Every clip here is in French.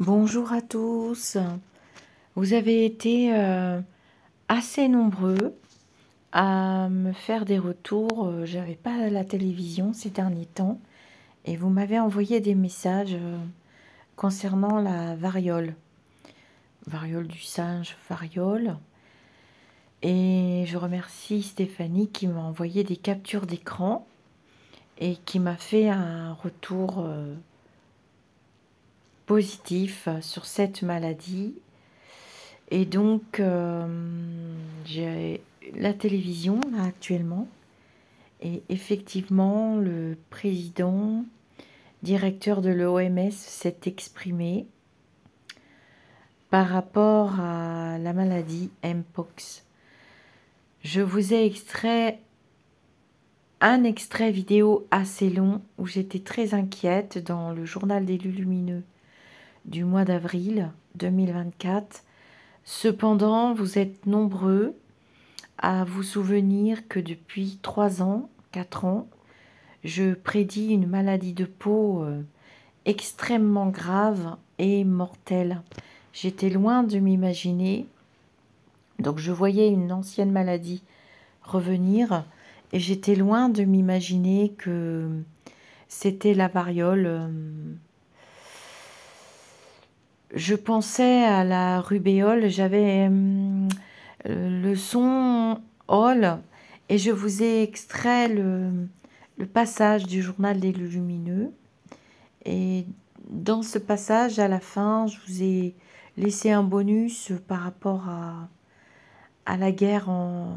Bonjour à tous. Vous avez été assez nombreux à me faire des retours. J'avais pas la télévision ces derniers temps et vous m'avez envoyé des messages concernant la variole. Variole du singe, variole. Et je remercie Stéphanie qui m'a envoyé des captures d'écran et qui m'a fait un retour positif sur cette maladie. Et donc, j'ai la télévision là actuellement. Et effectivement, le président, directeur de l'OMS s'est exprimé par rapport à la maladie Mpox. Je vous ai extrait un extrait vidéo assez long où j'étais très inquiète dans le journal des Lumineux du mois d'avril 2024. Cependant, vous êtes nombreux à vous souvenir que depuis 3 ans, 4 ans, je prédis une maladie de peau extrêmement grave et mortelle. J'étais loin de m'imaginer, donc je voyais une ancienne maladie revenir et j'étais loin de m'imaginer que c'était la variole. Je pensais à la rubéole, j'avais le son Hall et je vous ai extrait le passage du journal des Lumineux. Et dans ce passage, à la fin, je vous ai laissé un bonus par rapport à la guerre en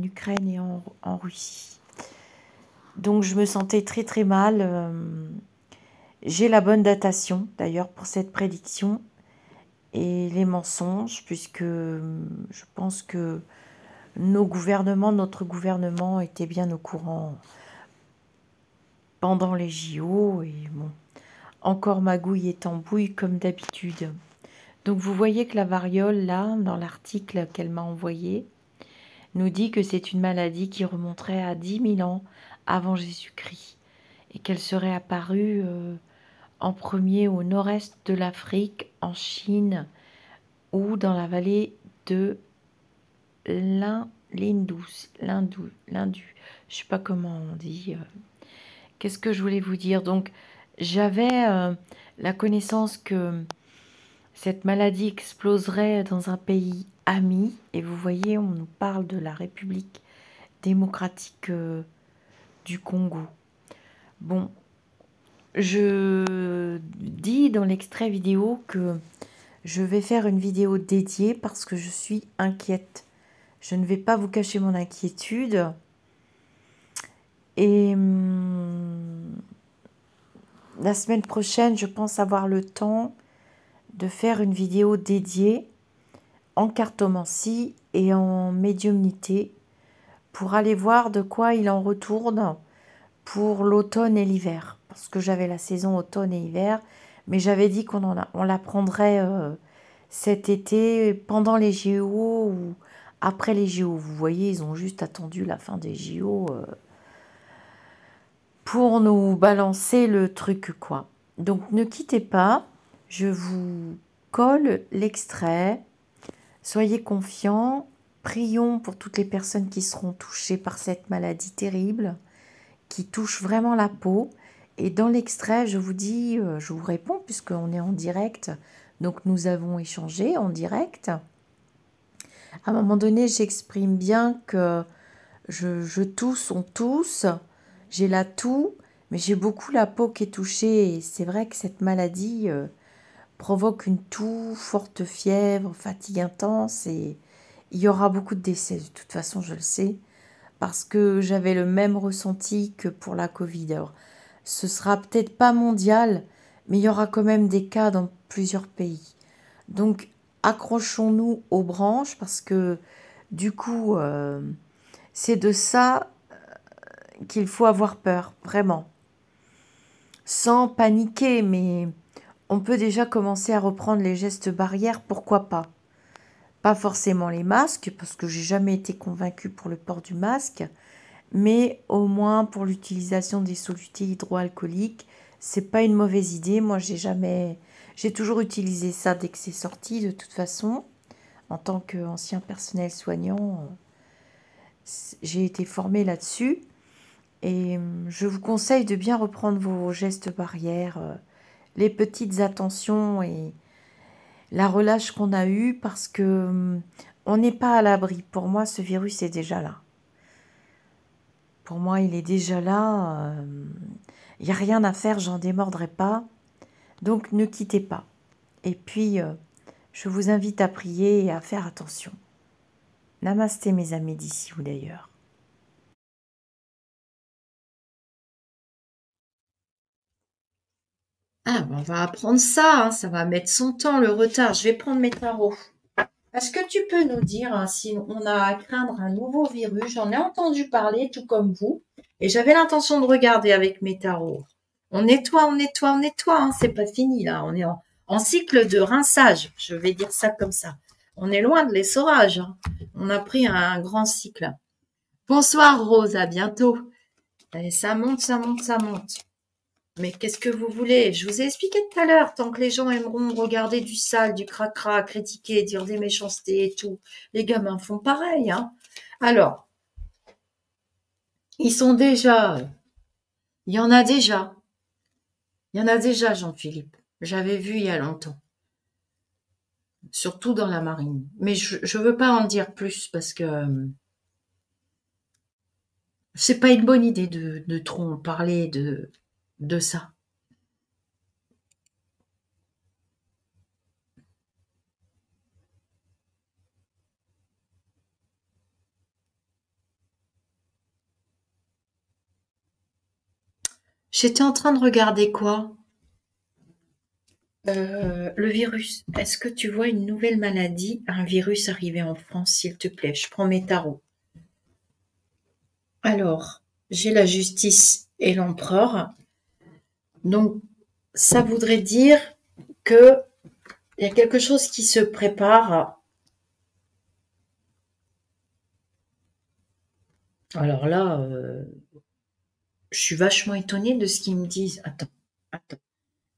Ukraine et en Russie. Donc je me sentais très très mal. J'ai la bonne datation d'ailleurs pour cette prédiction et les mensonges, puisque je pense que notre gouvernement était bien au courant pendant les JO et bon, encore magouille et tambouille comme d'habitude. Donc vous voyez que la variole là, dans l'article qu'elle m'a envoyé, nous dit que c'est une maladie qui remonterait à 10 000 ans avant Jésus-Christ et qu'elle serait apparue en premier au nord-est de l'Afrique, en Chine ou dans la vallée de l'Indus. Je ne sais pas comment on dit. Qu'est-ce que je voulais vous dire? Donc, j'avais la connaissance que cette maladie exploserait dans un pays ami. Et vous voyez, on nous parle de la République démocratique du Congo. Bon, je dis dans l'extrait vidéo que je vais faire une vidéo dédiée parce que je suis inquiète. Je ne vais pas vous cacher mon inquiétude. Et la semaine prochaine, je pense avoir le temps de faire une vidéo dédiée en cartomancie et en médiumnité pour aller voir de quoi il en retourne pour l'automne et l'hiver. Parce que j'avais la saison automne et hiver, mais j'avais dit on la prendrait cet été pendant les JO ou après les JO. Vous voyez, ils ont juste attendu la fin des JO pour nous balancer le truc, quoi. Donc ne quittez pas, je vous colle l'extrait. Soyez confiants, prions pour toutes les personnes qui seront touchées par cette maladie terrible, qui touche vraiment la peau. Et dans l'extrait, je vous dis, je vous réponds, puisqu'on est en direct, donc nous avons échangé en direct. À un moment donné, j'exprime bien que je tousse, on tousse, j'ai la toux, mais j'ai beaucoup la peau qui est touchée. Et c'est vrai que cette maladie provoque une toux, forte fièvre, fatigue intense et il y aura beaucoup de décès. De toute façon, je le sais, parce que j'avais le même ressenti que pour la Covid. Alors, ce sera peut-être pas mondial, mais il y aura quand même des cas dans plusieurs pays. Donc, accrochons-nous aux branches parce que du coup, c'est de ça qu'il faut avoir peur, vraiment. Sans paniquer, mais on peut déjà commencer à reprendre les gestes barrières, pourquoi pas. Pas forcément les masques, parce que j'ai jamais été convaincue pour le port du masque, mais au moins pour l'utilisation des solutés hydroalcooliques, c'est pas une mauvaise idée. Moi, j'ai toujours utilisé ça dès que c'est sorti, de toute façon. En tant qu'ancien personnel soignant, j'ai été formée là-dessus. Et je vous conseille de bien reprendre vos gestes barrières, les petites attentions et la relâche qu'on a eue parce que on n'est pas à l'abri. Pour moi, ce virus est déjà là. Pour moi, il est déjà là. Il n'y a rien à faire, j'en démordrai pas. Donc, ne quittez pas. Et puis, je vous invite à prier et à faire attention. Namasté, mes amis d'ici ou d'ailleurs. Ah, on va apprendre ça, hein, ça va mettre son temps, le retard. Je vais prendre mes tarots. Est-ce que tu peux nous dire hein, si on a à craindre un nouveau virus? J'en ai entendu parler, tout comme vous, et j'avais l'intention de regarder avec mes tarots. On nettoie, on nettoie, on nettoie, hein, c'est pas fini là. On est en cycle de rinçage, je vais dire ça comme ça. On est loin de l'essorage. Hein. On a pris un grand cycle. Bonsoir Rose, à bientôt. Et ça monte, ça monte, ça monte. Mais qu'est-ce que vous voulez? Je vous ai expliqué tout à l'heure, tant que les gens aimeront regarder du sale, du cracra, critiquer, dire des méchancetés et tout, les gamins font pareil, hein. Alors, ils sont déjà, il y en a déjà, Jean-Philippe. J'avais vu il y a longtemps, surtout dans la marine. Mais je veux pas en dire plus parce que c'est pas une bonne idée de trop en parler de ça. J'étais en train de regarder quoi? Le virus. Est-ce que tu vois une nouvelle maladie, un virus arrivé en France, s'il te plaît? Je prends mes tarots. Alors, j'ai la justice et l'empereur. Donc, ça voudrait dire que il y a quelque chose qui se prépare. Alors là, je suis vachement étonnée de ce qu'ils me disent. Attends.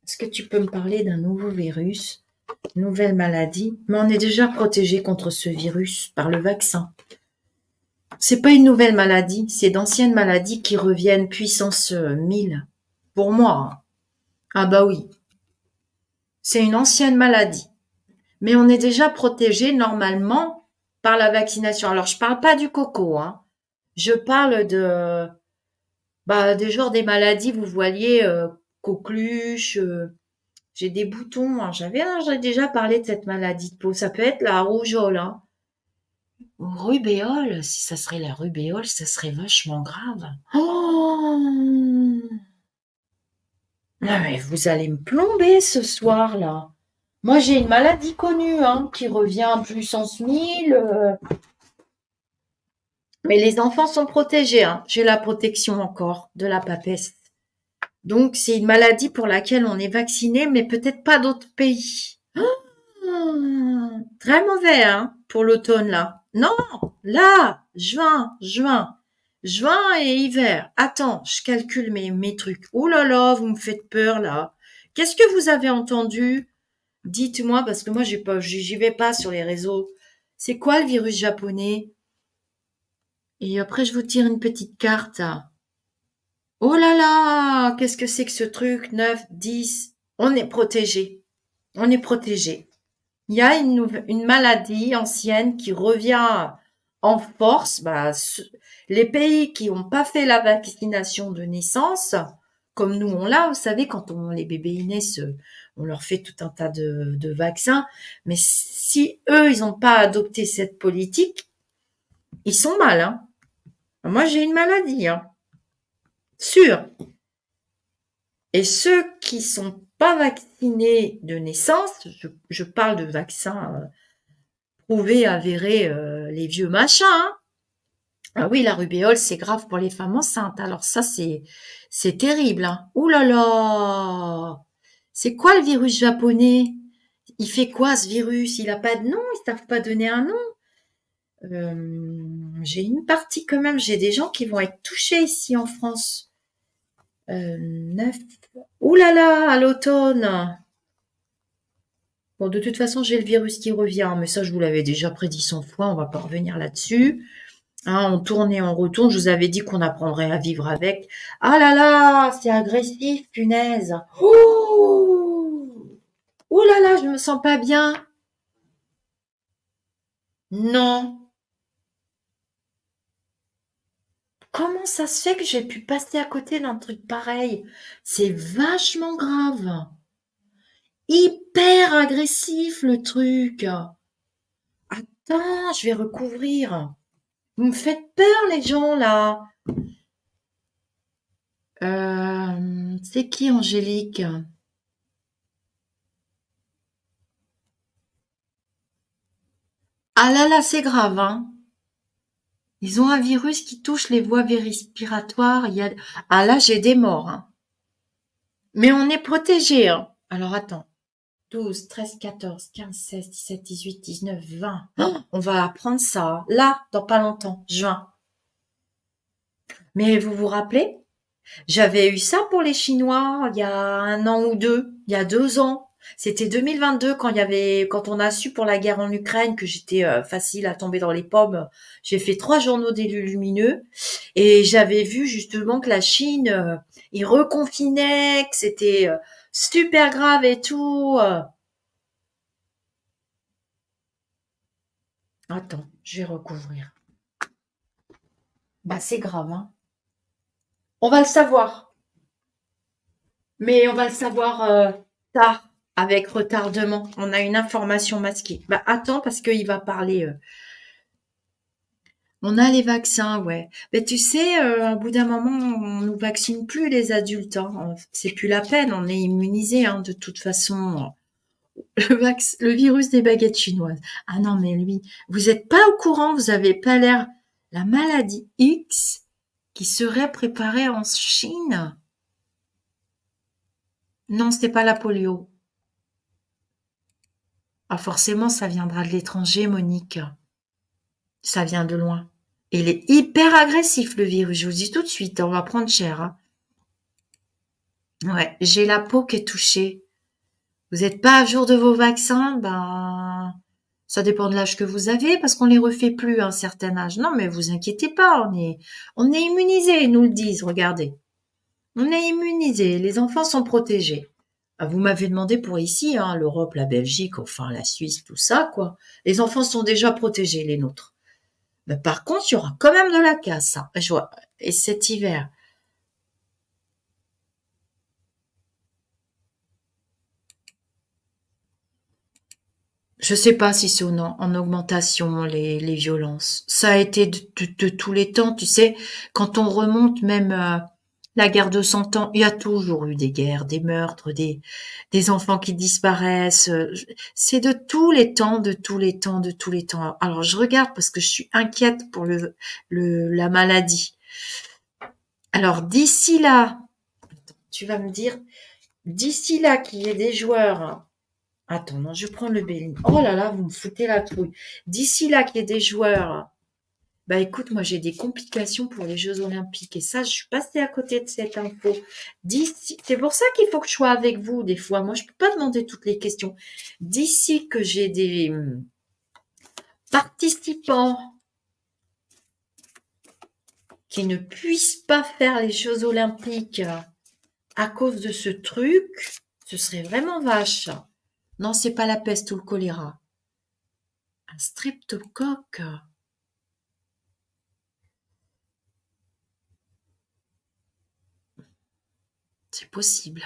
Est-ce que tu peux me parler d'un nouveau virus, nouvelle maladie? Mais on est déjà protégé contre ce virus par le vaccin. C'est pas une nouvelle maladie, c'est d'anciennes maladies qui reviennent puissance 1000. Pour moi. Hein. Ah bah oui. C'est une ancienne maladie. Mais on est déjà protégé normalement par la vaccination. Alors je parle pas du coco, hein. Je parle des genres des maladies, vous voyez, coqueluche, j'ai des boutons. Hein. J'ai déjà parlé de cette maladie de peau. Ça peut être la rougeole, hein. Ou rubéole, si ça serait la rubéole, ça serait vachement grave. Oh non mais vous allez me plomber ce soir-là. Moi j'ai une maladie connue hein, qui revient puissance 1000. Mais les enfants sont protégés. Hein. J'ai la protection encore de la papesse. Donc c'est une maladie pour laquelle on est vacciné, mais peut-être pas d'autres pays. Très mauvais hein, pour l'automne là. Non, là, juin et hiver. Attends, je calcule mes trucs. Oh là là, vous me faites peur là. Qu'est-ce que vous avez entendu? Dites-moi parce que moi j'y vais pas sur les réseaux. C'est quoi le virus japonais? Et après je vous tire une petite carte. Oh là là, qu'est-ce que c'est que ce truc? 9, 10. On est protégé. On est protégé. Il y a une maladie ancienne qui revient en force. Les pays qui n'ont pas fait la vaccination de naissance, comme nous on l'a, vous savez, quand les bébés ils naissent, on leur fait tout un tas de vaccins. Mais si eux, ils n'ont pas adopté cette politique, ils sont mal. Hein. Moi, j'ai une maladie, hein. Sûr. Et ceux qui sont pas vaccinés de naissance, je parle de vaccins prouvés, avérés, les vieux machins. Hein. Ah oui, la rubéole, c'est grave pour les femmes enceintes. Alors ça, c'est terrible. Hein. Ouh là là! C'est quoi le virus japonais? Il fait quoi ce virus? Il a pas de nom, ils savent pas donner un nom. J'ai une partie quand même, j'ai des gens qui vont être touchés ici en France. 9. Ouh là là, à l'automne. Bon, de toute façon, j'ai le virus qui revient, mais ça, je vous l'avais déjà prédit 100 fois, on va pas revenir là-dessus. Hein, on tourne et on retourne, je vous avais dit qu'on apprendrait à vivre avec. Ah là là, c'est agressif, punaise. Ouh, ouh là là, je me sens pas bien. Non. Comment ça se fait que j'ai pu passer à côté d'un truc pareil? C'est vachement grave. Hyper agressif le truc. Attends, je vais recouvrir. Vous me faites peur les gens là. C'est qui Angélique? Ah là là, c'est grave, hein. Ils ont un virus qui touche les voies respiratoires. Ah là, j'ai des morts, hein. Mais on est protégé, hein. Alors attends. 12, 13, 14, 15, 16, 17, 18, 19, 20. Oh, on va apprendre ça. Là, dans pas longtemps, juin. Mais vous vous rappelez? J'avais eu ça pour les Chinois il y a 1 an ou 2, il y a 2 ans. C'était 2022 quand on a su pour la guerre en Ukraine que j'étais facile à tomber dans les pommes. J'ai fait 3 journaux d'élus lumineux et j'avais vu justement que la Chine, ils reconfinaient, que c'était super grave et tout. Attends, je vais recouvrir. Bah c'est grave, hein. On va le savoir, mais on va le savoir tard, avec retardement. On a une information masquée. Bah attends, parce qu'il va parler. On a les vaccins, ouais. Mais tu sais, au bout d'un moment, on nous vaccine plus les adultes. Hein. C'est plus la peine, on est immunisé hein, de toute façon. Le virus des baguettes chinoises. Ah non, mais lui, vous êtes pas au courant, vous avez pas l'air. La maladie X qui serait préparée en Chine. Non, c'est pas la polio. Ah, forcément, ça viendra de l'étranger, Monique. Ça vient de loin. Et il est hyper agressif, le virus. Je vous dis tout de suite, on va prendre cher. Hein. Ouais, j'ai la peau qui est touchée. Vous n'êtes pas à jour de vos vaccins? Ben, ça dépend de l'âge que vous avez, parce qu'on les refait plus à un certain âge. Non, mais vous inquiétez pas, on est immunisés, ils nous le disent, regardez. On est immunisés, les enfants sont protégés. Ah, vous m'avez demandé pour ici, hein, l'Europe, la Belgique, enfin la Suisse, tout ça, quoi. Les enfants sont déjà protégés, les nôtres. Mais par contre, il y aura quand même de la casse, hein. Et cet hiver. Je sais pas si c'est en augmentation, les violences. Ça a été de tous les temps, tu sais, quand on remonte même la guerre de 100 ans, il y a toujours eu des guerres, des meurtres, des enfants qui disparaissent. C'est de tous les temps, de tous les temps, de tous les temps. Alors je regarde parce que je suis inquiète pour la maladie. Alors d'ici là, tu vas me dire, d'ici là qu'il y ait des joueurs. Attends, non, je prends le Béline. Oh là là, vous me foutez la trouille. D'ici là qu'il y ait des joueurs. Bah écoute, moi j'ai des complications pour les Jeux Olympiques et ça, je suis passée à côté de cette info. D'ici, c'est pour ça qu'il faut que je sois avec vous des fois. Moi, je peux pas demander toutes les questions. D'ici que j'ai des participants qui ne puissent pas faire les Jeux Olympiques à cause de ce truc, ce serait vraiment vache. Non, c'est pas la peste ou le choléra. Un streptocoque. C'est possible.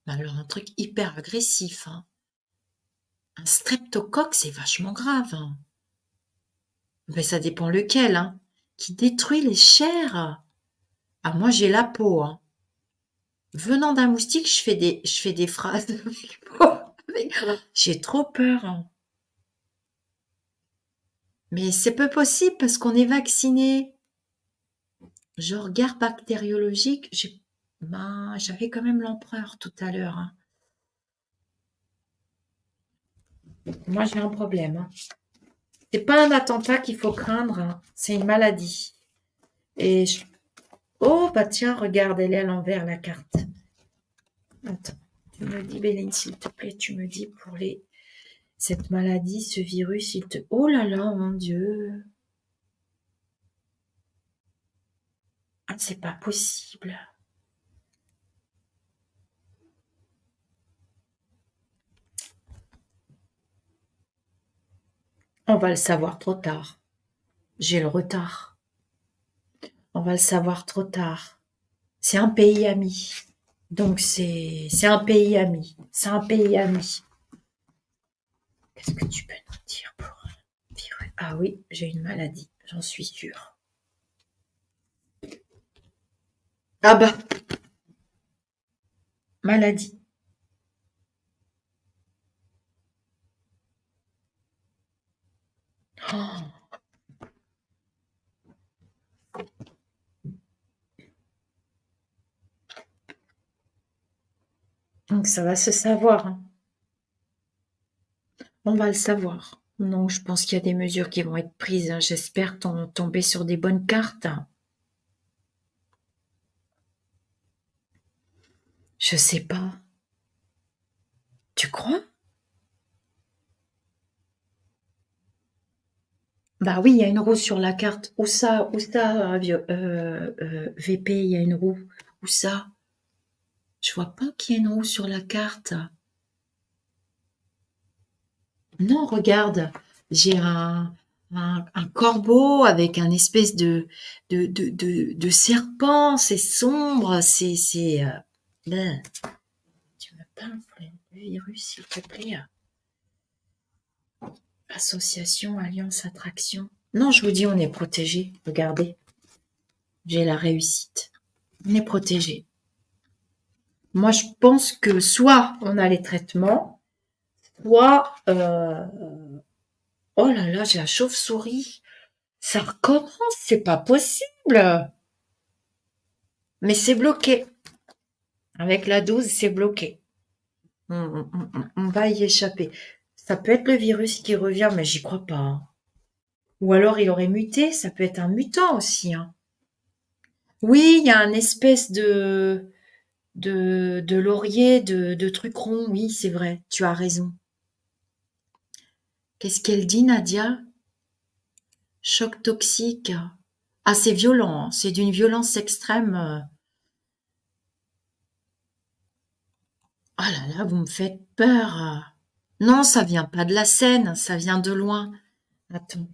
Mais alors un truc hyper agressif. Hein. Un streptocoque, c'est vachement grave. Hein. Mais ça dépend lequel. Hein. Qui détruit les chairs. Ah, moi, j'ai la peau. Hein. Venant d'un moustique, je fais des phrases. J'ai trop peur. Hein. Mais c'est peu possible parce qu'on est vacciné. Genre, guerre bactériologique, j'avais quand même l'empereur tout à l'heure. Hein. Moi, j'ai un problème. Hein. C'est pas un attentat qu'il faut craindre, hein. C'est une maladie. Et oh, bah tiens, regarde, elle est à l'envers, la carte. Attends, tu me dis, Béline, s'il te plaît, tu me dis pour cette maladie, ce virus, il te... Oh là là, mon Dieu. Ah, c'est pas possible. On va le savoir trop tard. J'ai le retard. On va le savoir trop tard. C'est un pays ami. Donc c'est un pays ami. C'est un pays ami. Qu'est-ce que tu peux nous dire pour un virus? Ah oui, j'ai une maladie, j'en suis sûre. Ah bah, maladie. Oh, donc ça va se savoir, hein. On va le savoir. Non, je pense qu'il y a des mesures qui vont être prises, hein. J'espère tomber sur des bonnes cartes. Je sais pas. Tu crois? Bah oui, il y a une roue sur la carte. Où ça, VP, il y a une roue. Où ça? Je vois pas qu'il y a une roue sur la carte. Non, regarde, j'ai un corbeau avec un espèce de serpent. C'est sombre, ben, tu me parles pour le virus, s'il te plaît. Association, alliance, attraction. Non, je vous dis, on est protégé. Regardez, j'ai la réussite. On est protégé. Moi, je pense que soit on a les traitements, soit... oh là là, j'ai la chauve-souris. Ça recommence, c'est pas possible. Mais c'est bloqué. Avec la 12, c'est bloqué. On va y échapper. Ça peut être le virus qui revient, mais j'y crois pas, hein. Ou alors il aurait muté, ça peut être un mutant aussi, hein. Oui, il y a un espèce de laurier, de truc rond, oui, c'est vrai, tu as raison. Qu'est-ce qu'elle dit, Nadia? Choc toxique. Ah, c'est violent, hein. C'est d'une violence extrême. Ah là là, vous me faites peur. Non, ça vient pas de la Seine, ça vient de loin. Attends.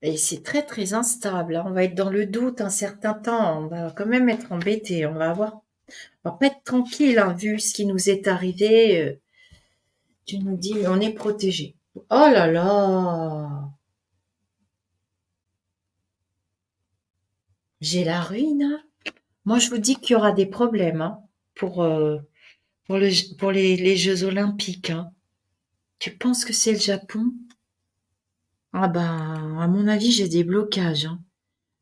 Et c'est très très instable, hein. On va être dans le doute un certain temps. On va quand même être embêté. On va pas être tranquille, hein, vu ce qui nous est arrivé. Tu nous dis, mais on est protégé. Oh là là, j'ai la ruine. Moi, je vous dis qu'il y aura des problèmes, hein, pour pour les Jeux Olympiques, hein. Tu penses que c'est le Japon? Ah ben, à mon avis, j'ai des blocages, hein.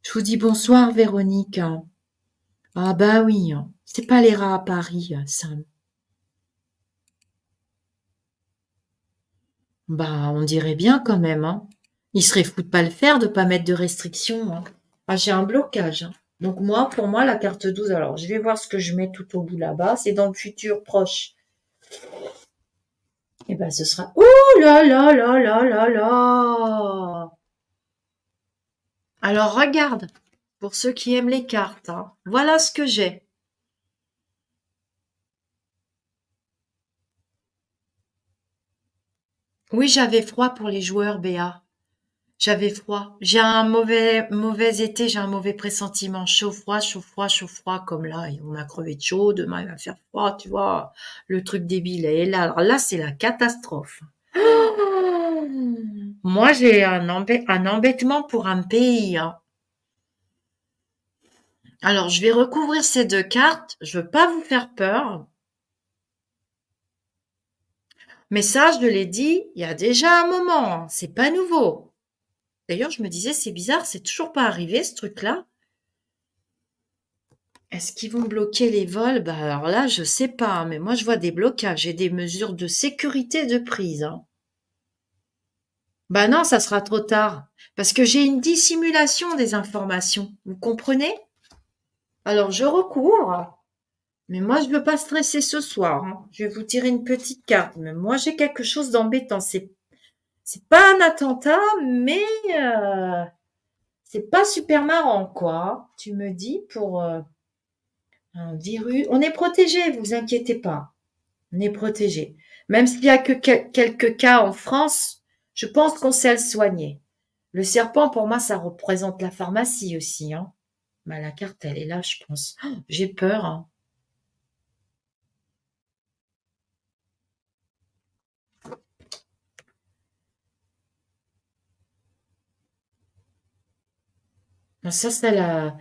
Je vous dis bonsoir, Véronique, hein. Ah bah oui, hein. C'est pas les rats à Paris, ça. Bah, on dirait bien quand même, hein. Ils seraient fous de pas le faire, de pas mettre de restrictions, hein. Ah, j'ai un blocage, hein. Donc moi, pour moi, la carte 12, alors je vais voir ce que je mets tout au bout là-bas. C'est dans le futur proche. Et ben ce sera... Ouh là là là là là là! Alors regarde, pour ceux qui aiment les cartes, hein, voilà ce que j'ai. Oui, j'avais froid pour les joueurs, Béa. J'avais froid. J'ai un mauvais été, j'ai un mauvais pressentiment. Chaud, froid, chaud, froid, chaud, froid, comme là. Et on a crevé de chaud, demain il va faire froid, tu vois. Le truc débile. Et là, alors là, c'est la catastrophe. Moi, j'ai un embêtement pour un pays, hein. Alors, je vais recouvrir ces deux cartes. Je veux pas vous faire peur. Mais ça, je l'ai dit il y a déjà un moment, hein. C'est pas nouveau. D'ailleurs, je me disais, c'est bizarre, c'est toujours pas arrivé, ce truc-là. Est-ce qu'ils vont bloquer les vols? Bah, alors là, je sais pas, hein, mais moi, je vois des blocages. J'ai des mesures de sécurité de prise, hein. Bah non, ça sera trop tard. Parce que j'ai une dissimulation des informations. Vous comprenez? Alors, je recouvre. Mais moi, je veux pas stresser ce soir, hein. Je vais vous tirer une petite carte. Mais moi, j'ai quelque chose d'embêtant. C'est pas un attentat, mais c'est pas super marrant, quoi. Tu me dis pour un virus. On est protégé, vous inquiétez pas. On est protégé. Même s'il y a que quelques cas en France, je pense qu'on sait le soigner. Le serpent, pour moi, ça représente la pharmacie aussi, hein. Bah, la carte, elle est là, je pense. Oh, j'ai peur, hein. Ben, ça, ça,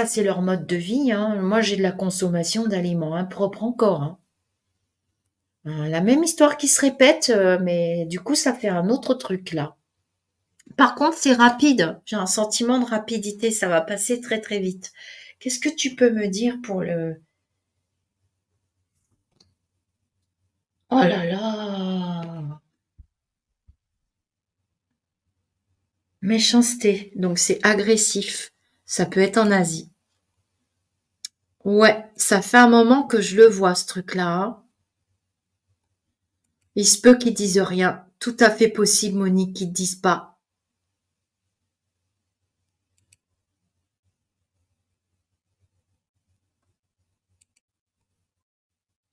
c'est leur mode de vie, hein. Moi, j'ai de la consommation d'aliments impropres encore, hein. La même histoire qui se répète, mais du coup, ça fait un autre truc là. Par contre, c'est rapide. J'ai un sentiment de rapidité. Ça va passer très très vite. Qu'est-ce que tu peux me dire pour le... Oh là là! Méchanceté. Donc c'est agressif. Ça peut être en Asie. Ouais, ça fait un moment que je le vois, ce truc-là, hein. Il se peut qu'ils disent rien. Tout à fait possible, Monique, qu'ils ne disent pas.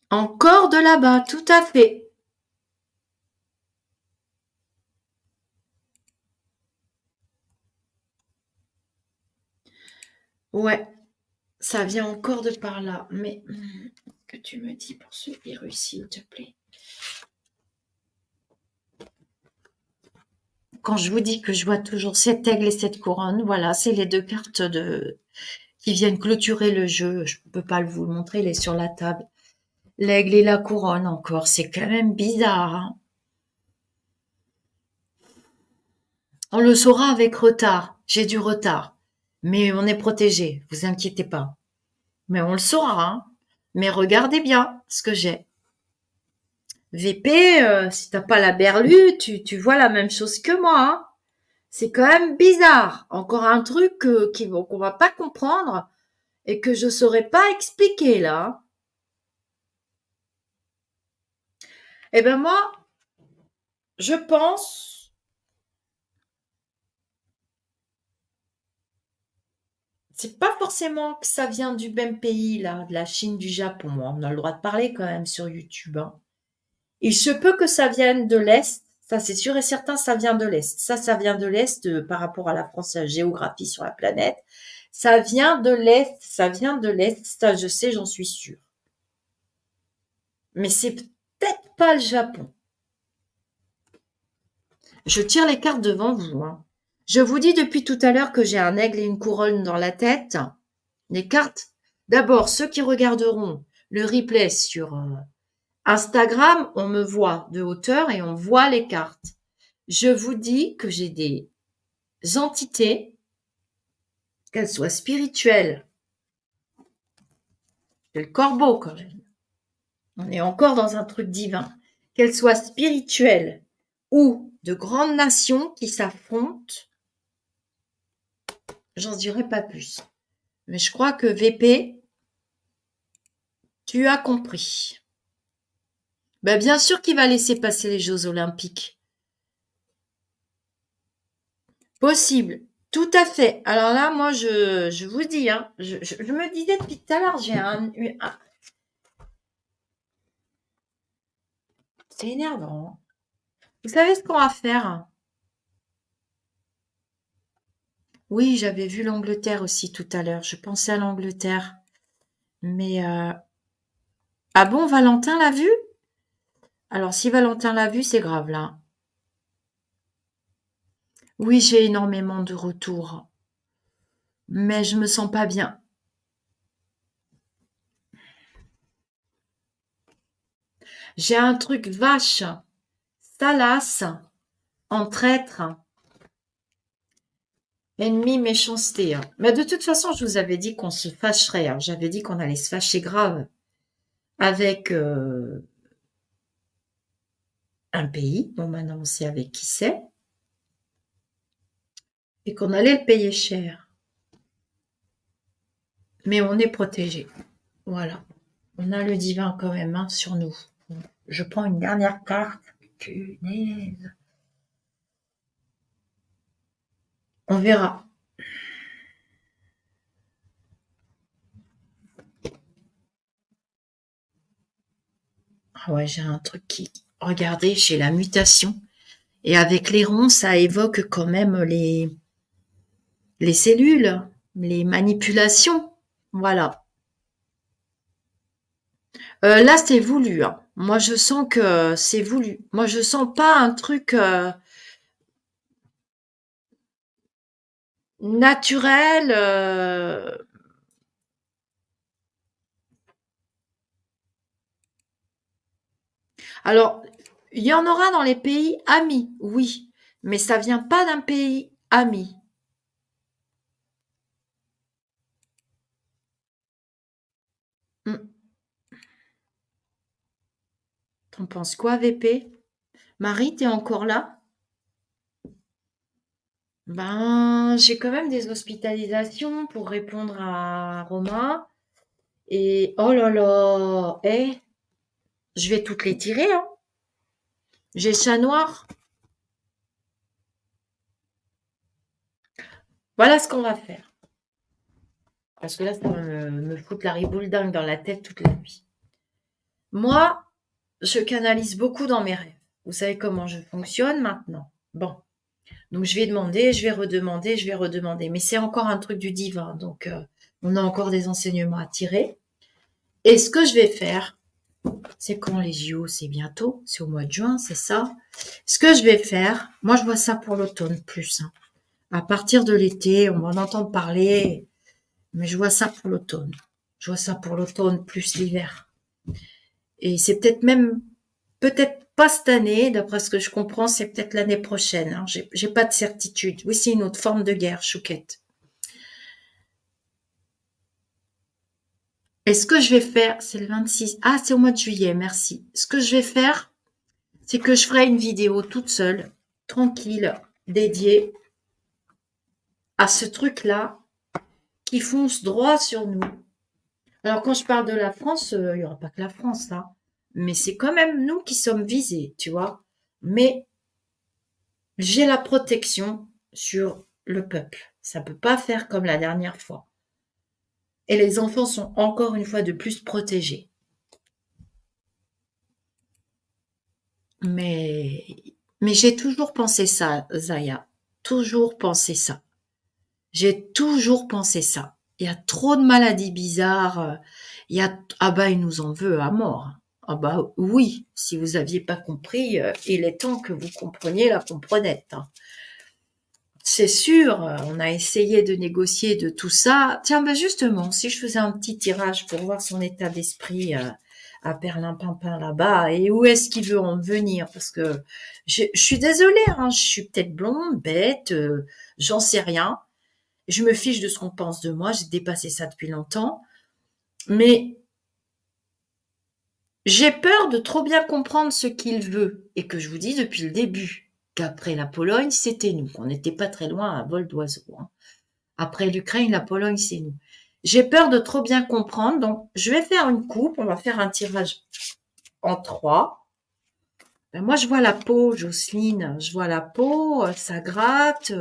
Encore de là-bas, tout à fait. Ouais, ça vient encore de par là. Mais que tu me dis pour ce virus, s'il te plaît? Quand je vous dis que je vois toujours cet aigle et cette couronne, voilà, c'est les deux cartes qui viennent clôturer le jeu. Je ne peux pas vous le montrer, il est sur la table. L'aigle et la couronne encore, c'est quand même bizarre, hein. On le saura avec retard. J'ai du retard. Mais on est protégé, vous inquiétez pas. Mais on le saura, hein. Mais regardez bien ce que j'ai. VP, si t'as pas la berlue, tu vois la même chose que moi, hein. C'est quand même bizarre. Encore un truc qu'on va pas comprendre et que je saurais pas expliquer là. Eh ben moi, je pense, c'est pas forcément que ça vient du même pays là, de la Chine, du Japon. On a le droit de parler quand même sur YouTube, hein. Il se peut que ça vienne de l'Est. Ça, c'est sûr et certain, ça vient de l'Est. Ça vient de l'Est par rapport à la France, à la géographie sur la planète. Ça vient de l'Est, ça vient de l'Est. Ça, je sais, j'en suis sûre. Mais c'est peut-être pas le Japon. Je tire les cartes devant vous, hein. Je vous dis depuis tout à l'heure que j'ai un aigle et une couronne dans la tête. Les cartes, d'abord, ceux qui regarderont le replay sur Instagram, on me voit de hauteur et on voit les cartes. Je vous dis que j'ai des entités, qu'elles soient spirituelles, c'est le corbeau quand même. On est encore dans un truc divin. Qu'elles soient spirituelles ou de grandes nations qui s'affrontent, j'en dirai pas plus. Mais je crois que VP, tu as compris. Ben, bien sûr qu'il va laisser passer les Jeux Olympiques. Possible. Tout à fait. Alors là, moi, je vous dis, hein, je me disais depuis tout à l'heure, j'ai c'est énervant. Vous savez ce qu'on va faire? Oui, j'avais vu l'Angleterre aussi tout à l'heure. Je pensais à l'Angleterre. Mais ah bon, Valentin l'a vu? Alors si Valentin l'a vu, c'est grave là. Oui, j'ai énormément de retours, mais je me sens pas bien. J'ai un truc vache, salace, en traître, ennemi, méchanceté, hein. Mais de toute façon, je vous avais dit qu'on se fâcherait, hein. J'avais dit qu'on allait se fâcher grave avec un pays. Bon, maintenant, on sait avec qui c'est. Et qu'on allait le payer cher. Mais on est protégé. Voilà. On a le divin quand même hein, sur nous. Je prends une dernière carte. Punaise. On verra. Ah ouais, j'ai un truc qui... Regardez, j'ai la mutation. Et avec les ronds, ça évoque quand même les cellules, les manipulations. Voilà. Là, c'est voulu. Hein. Moi, je sens que c'est voulu. Moi, je sens pas un truc naturel. Alors, il y en aura dans les pays amis, oui, mais ça vient pas d'un pays ami. Hmm. T'en penses quoi, VP? Marie, t'es encore là? Ben, j'ai quand même des hospitalisations pour répondre à Romain. Et oh là là, je vais toutes les tirer, hein. J'ai chat noir. Voilà ce qu'on va faire. Parce que là, ça va me foutre la riboule dingue dans la tête toute la nuit. Moi, je canalise beaucoup dans mes rêves. Vous savez comment je fonctionne maintenant. Bon, donc je vais demander, je vais redemander, je vais redemander. Mais c'est encore un truc du divin, donc on a encore des enseignements à tirer. Et ce que je vais faire, c'est quand les JO, c'est bientôt, c'est au mois de juin, c'est ça. Ce que je vais faire, moi je vois ça pour l'automne plus. Hein. À partir de l'été, on va en entendre parler, mais je vois ça pour l'automne. Je vois ça pour l'automne plus l'hiver. Et c'est peut-être pas cette année, d'après ce que je comprends, c'est peut-être l'année prochaine. Hein. J'ai pas de certitude. Oui, c'est une autre forme de guerre, Chouquette. Et ce que je vais faire, c'est le 26. Ah, c'est au mois de juillet, merci. Ce que je vais faire, c'est que je ferai une vidéo toute seule, tranquille, dédiée à ce truc-là qui fonce droit sur nous. Alors, quand je parle de la France, il n'y aura pas que la France, là. Mais c'est quand même nous qui sommes visés, tu vois. Mais j'ai la protection sur le peuple. Ça peut pas faire comme la dernière fois. Et les enfants sont encore une fois de plus protégés. Mais, mais j'ai toujours pensé ça, Zaya. Toujours pensé ça. J'ai toujours pensé ça. Il y a trop de maladies bizarres. Ah bah, il nous en veut à mort. Ah bah oui, si vous aviez pas compris, il est temps que vous compreniez la comprenette. Hein. C'est sûr, on a essayé de négocier de tout ça. Tiens, bah justement, si je faisais un petit tirage pour voir son état d'esprit à Perlimpinpin là-bas et où est-ce qu'il veut en venir, parce que je suis désolée, hein, je suis peut-être blonde, bête, j'en sais rien. Je me fiche de ce qu'on pense de moi, j'ai dépassé ça depuis longtemps, mais j'ai peur de trop bien comprendre ce qu'il veut et que je vous dis depuis le début qu'après la Pologne, c'était nous, qu'on n'était pas très loin à vol d'oiseau. Hein. Après l'Ukraine, la Pologne, c'est nous. J'ai peur de trop bien comprendre, donc je vais faire une coupe, on va faire un tirage en 3. Ben moi, je vois la peau, Jocelyne, je vois la peau, ça gratte,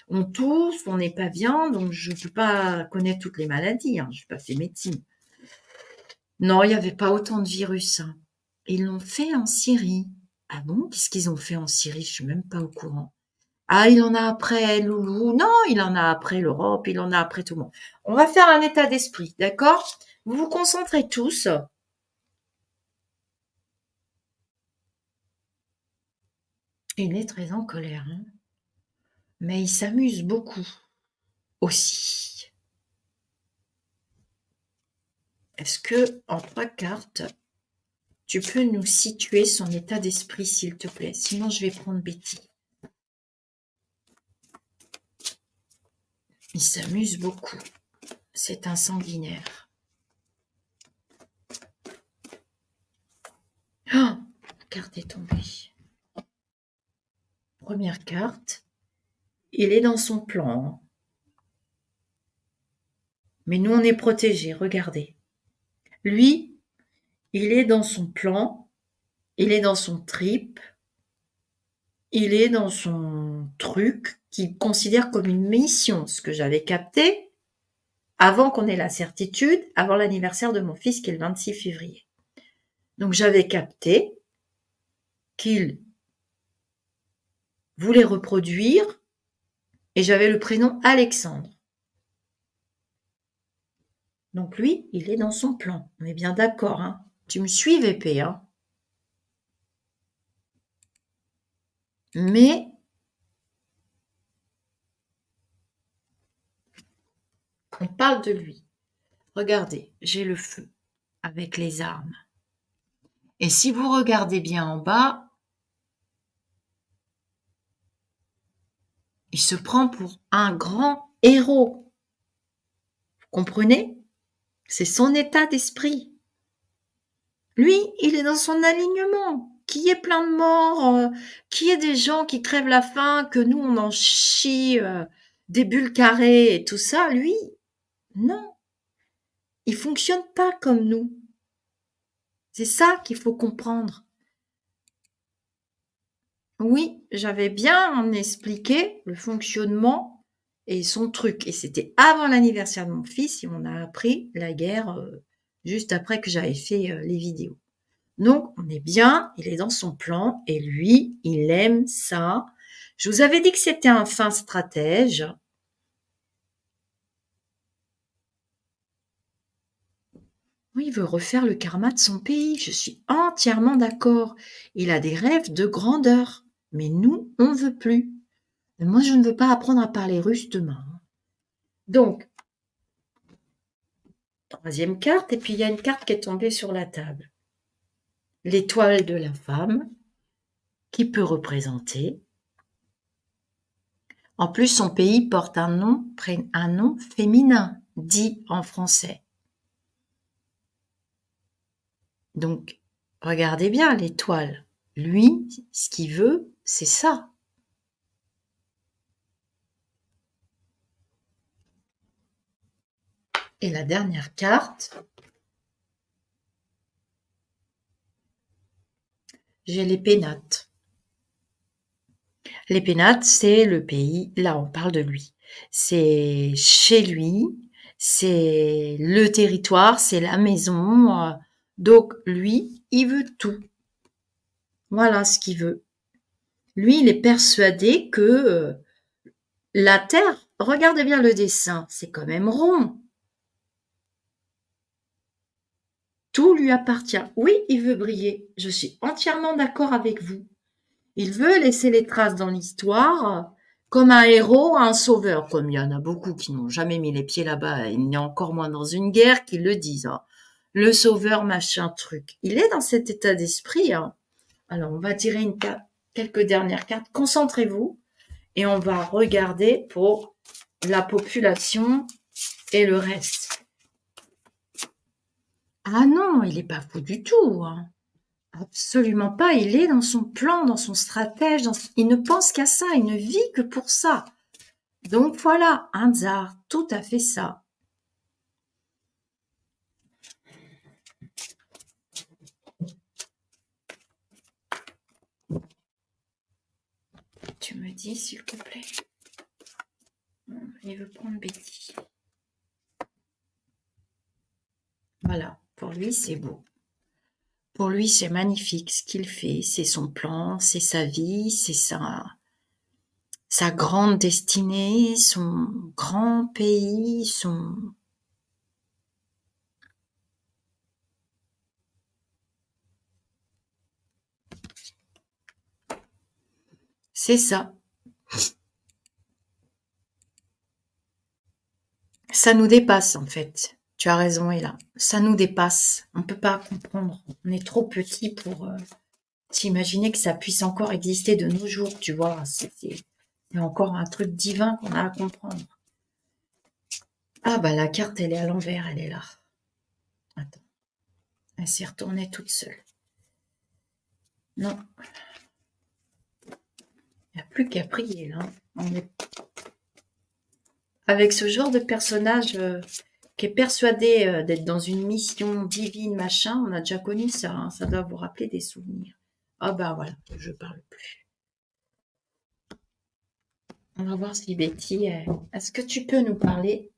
on tousse, on n'est pas bien, donc je ne peux pas connaître toutes les maladies, hein, je n'ai pas fait médecine. Non, il n'y avait pas autant de virus. Hein. Ils l'ont fait en Syrie. Ah bon? Qu'est-ce qu'ils ont fait en Syrie? Je suis même pas au courant. Ah, il en a après Loulou. Non, il en a après l'Europe, il en a après tout le monde. On va faire un état d'esprit, d'accord? Vous vous concentrez tous. Il est très en colère, hein. Mais il s'amuse beaucoup aussi. Est-ce que, en 3 cartes, tu peux nous situer son état d'esprit, s'il te plaît? Sinon, je vais prendre Betty. Il s'amuse beaucoup. C'est un sanguinaire. Oh, la carte est tombée. Première carte, il est dans son plan. Mais nous, on est protégés, regardez. Lui, il est dans son plan, il est dans son trip, il est dans son truc qu'il considère comme une mission, ce que j'avais capté avant qu'on ait la certitude, avant l'anniversaire de mon fils qui est le 26 février. Donc j'avais capté qu'il voulait reproduire et j'avais le prénom Alexandre. Donc lui, il est dans son plan. On est bien d'accord, hein? Tu me suis, VP, hein? Mais on parle de lui. Regardez, j'ai le feu avec les armes. Et si vous regardez bien en bas, il se prend pour un grand héros. Vous comprenez? C'est son état d'esprit. Lui, il est dans son alignement. Qu'il y ait plein de morts, qu'il y ait des gens qui crèvent la faim, que nous, on en chie des bulles carrées et tout ça, lui, non. Il fonctionne pas comme nous. C'est ça qu'il faut comprendre. Oui, j'avais bien expliqué le fonctionnement et son truc. Et c'était avant l'anniversaire de mon fils et on a appris la guerre juste après que j'avais fait les vidéos. Donc, on est bien, il est dans son plan et lui, il aime ça. Je vous avais dit que c'était un fin stratège. Oui, il veut refaire le karma de son pays. Je suis entièrement d'accord. Il a des rêves de grandeur. Mais nous, on ne veut plus. Et moi, je ne veux pas apprendre à parler russe demain. Donc, troisième carte, et puis il y a une carte qui est tombée sur la table. L'étoile de la femme, qui peut représenter. En plus, son pays porte un nom féminin, dit en français. Donc, regardez bien l'étoile. Lui, ce qu'il veut, c'est ça. Et la dernière carte, j'ai les pénates. Les pénates, c'est le pays, là on parle de lui. C'est chez lui, c'est le territoire, c'est la maison. Donc lui, il veut tout. Voilà ce qu'il veut. Lui, il est persuadé que la Terre, regardez bien le dessin, c'est quand même rond. Tout lui appartient. Oui, il veut briller. Je suis entièrement d'accord avec vous. Il veut laisser les traces dans l'histoire comme un héros, un sauveur, comme il y en a beaucoup qui n'ont jamais mis les pieds là-bas, il n'y a encore moins dans une guerre qui le disent. Hein. Le sauveur, machin, truc. Il est dans cet état d'esprit. Hein. Alors, on va tirer quelques dernières cartes. Concentrez-vous et on va regarder pour la population et le reste. Ah non, il n'est pas fou du tout. Hein. Absolument pas. Il est dans son plan, dans son stratège. Il ne pense qu'à ça. Il ne vit que pour ça. Donc voilà, un tsar, tout à fait ça. Tu me dis, s'il te plaît. Il veut prendre Betty. Voilà, pour lui, c'est beau. Pour lui, c'est magnifique ce qu'il fait. C'est son plan, c'est sa vie, c'est sa grande destinée, son grand pays, son... C'est ça. Ça nous dépasse, en fait. Tu as raison, Ella. Ça nous dépasse. On ne peut pas comprendre. On est trop petit pour s'imaginer que ça puisse encore exister de nos jours, tu vois. C'est encore un truc divin qu'on a à comprendre. Ah bah la carte, elle est à l'envers, elle est là. Attends. Elle s'est retournée toute seule. Non. Il n'y a plus qu'à prier, là. Avec ce genre de personnage qui est persuadé d'être dans une mission divine, machin, on a déjà connu ça. Hein. Ça doit vous rappeler des souvenirs. Ah bah voilà, je parle plus. On va voir si Betty... Est-ce que tu peux nous parler?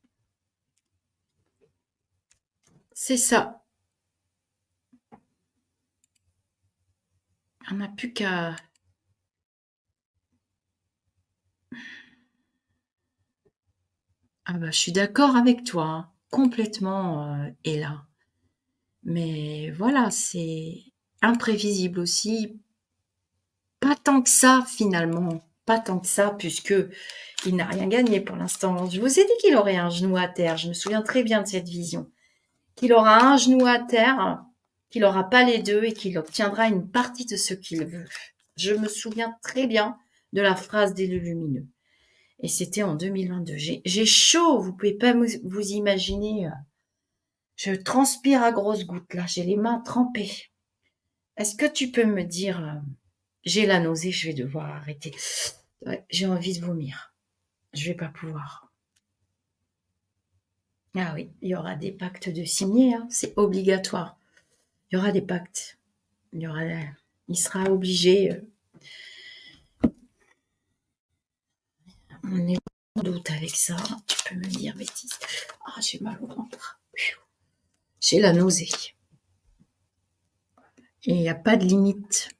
C'est ça. On n'a plus qu'à... Ah bah, je suis d'accord avec toi, hein. Complètement, et là. Mais voilà, c'est imprévisible aussi. Pas tant que ça, finalement. Pas tant que ça, puisque il n'a rien gagné pour l'instant. Je vous ai dit qu'il aurait un genou à terre. Je me souviens très bien de cette vision. Qu'il aura un genou à terre, qu'il n'aura pas les deux et qu'il obtiendra une partie de ce qu'il veut. Je me souviens très bien de la phrase d'élu lumineux. Et c'était en 2022. J'ai chaud, vous pouvez pas vous imaginer. Je transpire à grosses gouttes là, j'ai les mains trempées. Est-ce que tu peux me dire, j'ai la nausée, je vais devoir arrêter. Ouais, j'ai envie de vomir. Je vais pas pouvoir. Ah oui, il y aura des pactes de signés, hein, c'est obligatoire. Il y aura des pactes. Il sera obligé. On est en doute avec ça. Tu peux me dire, bêtise. Ah, j'ai mal au ventre. J'ai la nausée. Et il n'y a pas de limite.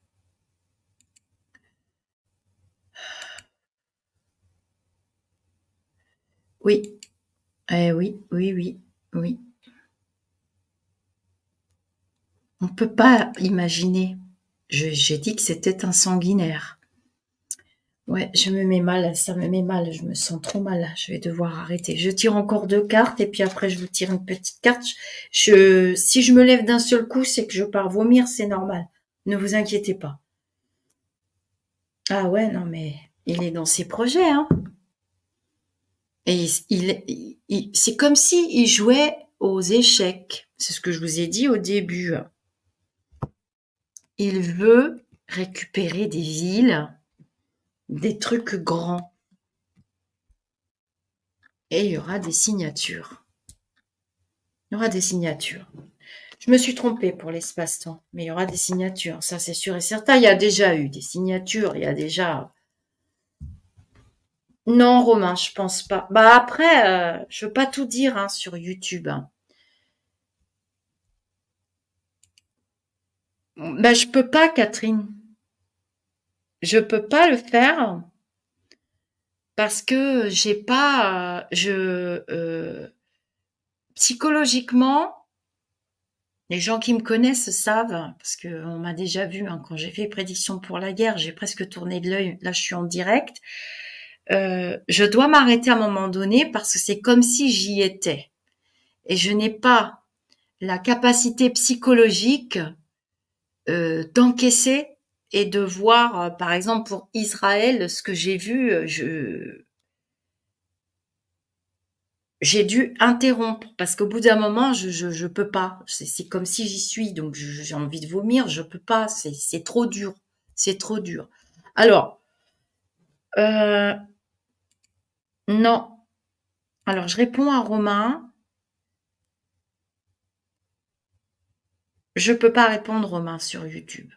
Oui. Oui, oui, oui, oui. On ne peut pas imaginer. J'ai dit que c'était un sanguinaire. Ouais, je me mets mal, ça me met mal, je me sens trop mal, je vais devoir arrêter. Je tire encore 2 cartes et puis après je vous tire une petite carte. Si je me lève d'un seul coup, c'est que je pars vomir, c'est normal. Ne vous inquiétez pas. Ah ouais, non mais il est dans ses projets, hein. Et c'est comme si il jouait aux échecs. C'est ce que je vous ai dit au début. Il veut récupérer des villes, des trucs grands. Et il y aura des signatures. Il y aura des signatures. Je me suis trompée pour l'espace-temps, mais il y aura des signatures, ça c'est sûr et certain. Il y a déjà eu des signatures, il y a déjà... Non, Romain, je pense pas. Bah après, je veux pas tout dire hein, sur YouTube. Hein. Bah je peux pas, Catherine. Je peux pas le faire parce que j'ai pas... psychologiquement, les gens qui me connaissent savent, parce qu'on m'a déjà vu, hein, quand j'ai fait prédiction pour la guerre, j'ai presque tourné de l'œil, là je suis en direct. Je dois m'arrêter à un moment donné parce que c'est comme si j'y étais. Et je n'ai pas la capacité psychologique d'encaisser et de voir, par exemple pour Israël, ce que j'ai vu, j'ai dû interrompre parce qu'au bout d'un moment, je peux pas. C'est comme si j'y suis, donc j'ai envie de vomir, je peux pas. C'est trop dur, c'est trop dur. Alors, euh, non. Alors, je réponds à Romain. Je peux pas répondre Romain sur YouTube.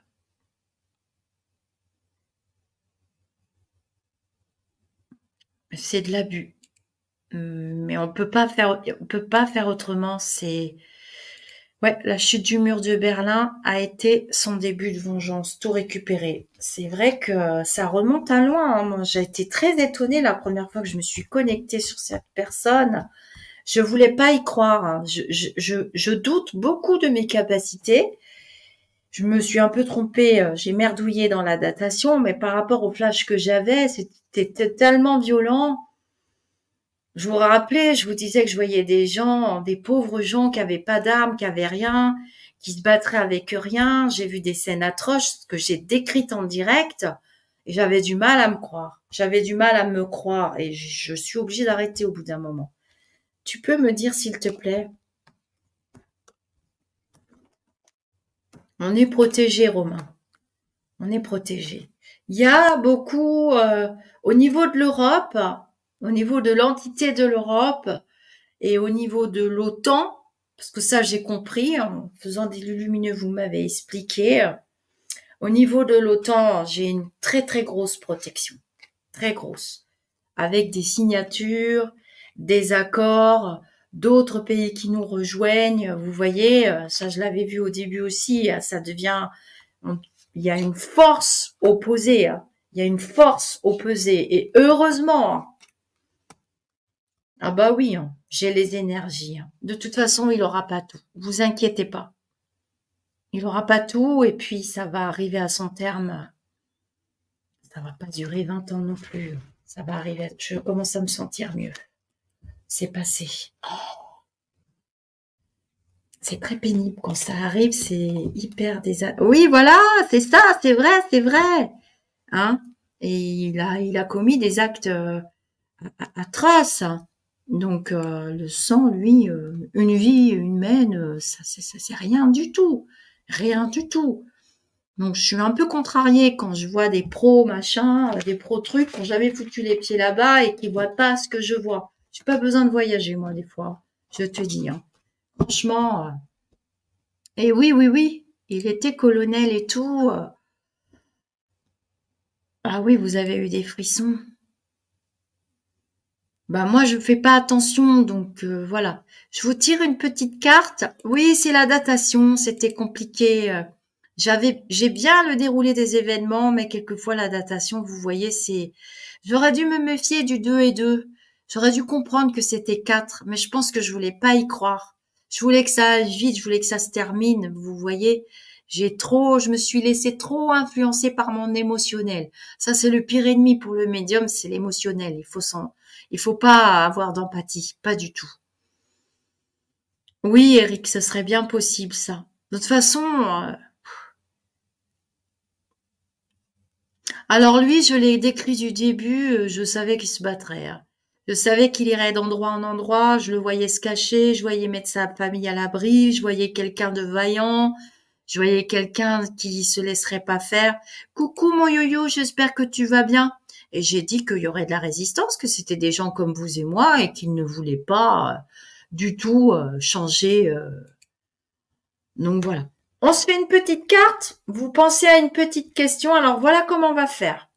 C'est de l'abus. Mais on peut pas faire autrement. C'est ouais, la chute du mur de Berlin a été son début de vengeance, tout récupéré. C'est vrai que ça remonte à loin. Hein. Moi, j'ai été très étonnée la première fois que je me suis connectée sur cette personne. Je voulais pas y croire. Hein. Je doute beaucoup de mes capacités. Je me suis un peu trompée. J'ai merdouillé dans la datation, mais par rapport au flash que j'avais, c'était tellement violent. Je vous rappelais, je vous disais que je voyais des gens, des pauvres gens qui avaient pas d'armes, qui avaient rien, qui se battraient avec rien. J'ai vu des scènes atroces que j'ai décrites en direct et j'avais du mal à me croire. J'avais du mal à me croire et je suis obligée d'arrêter au bout d'un moment. Tu peux me dire s'il te plaît? On est protégé, Romain. On est protégé. Il y a beaucoup, au niveau de l'Europe, au niveau de l'entité de l'Europe et au niveau de l'OTAN, parce que ça j'ai compris, en faisant des lumineux, vous m'avez expliqué. Au niveau de l'OTAN, j'ai une très très grosse protection, très grosse, avec des signatures, des accords, d'autres pays qui nous rejoignent. Vous voyez, ça je l'avais vu au début aussi, ça devient, il y a une force opposée, hein. Il y a une force opposée, et heureusement, hein. Ah bah oui, hein, j'ai les énergies, hein. De toute façon, il aura pas tout. Vous inquiétez pas. Il aura pas tout, et puis ça va arriver à son terme. Ça va pas durer 20 ans non plus. Ça va arriver. Je commence à me sentir mieux. C'est passé. C'est très pénible quand ça arrive. C'est hyper Oui, voilà, c'est ça, c'est vrai, c'est vrai. Hein? Et il a commis des actes atroces. Donc le sang, lui, une vie humaine, ça c'est rien du tout, rien du tout. Donc je suis un peu contrariée quand je vois des pros machin, des pros trucs qui ont jamais foutu les pieds là-bas et qui voient pas ce que je vois. J'ai pas besoin de voyager moi des fois, je te dis, hein. Franchement, et oui oui oui, il était colonel et tout. Ah oui, vous avez eu des frissons. Bah moi je fais pas attention donc voilà. Je vous tire une petite carte. Oui, c'est la datation, c'était compliqué. J'ai bien le déroulé des événements, mais quelquefois la datation, vous voyez, j'aurais dû me méfier du 2 et 2. J'aurais dû comprendre que c'était 4, mais je pense que je voulais pas y croire. Je voulais que ça aille vite, je voulais que ça se termine, vous voyez. Je me suis laissé trop influencer par mon émotionnel. Ça, c'est le pire ennemi pour le médium, c'est l'émotionnel. Il faut pas avoir d'empathie, pas du tout. Oui, Eric, ce serait bien possible, ça. De toute façon, alors lui, je l'ai décrit du début, je savais qu'il se battrait, hein. Je savais qu'il irait d'endroit en endroit, je le voyais se cacher, je voyais mettre sa famille à l'abri, je voyais quelqu'un de vaillant, je voyais quelqu'un qui se laisserait pas faire. Coucou mon yo-yo, j'espère que tu vas bien. Et j'ai dit qu'il y aurait de la résistance, que c'était des gens comme vous et moi et qu'ils ne voulaient pas du tout changer. Donc voilà. On se fait une petite carte. Vous pensez à une petite question. Alors voilà comment on va faire.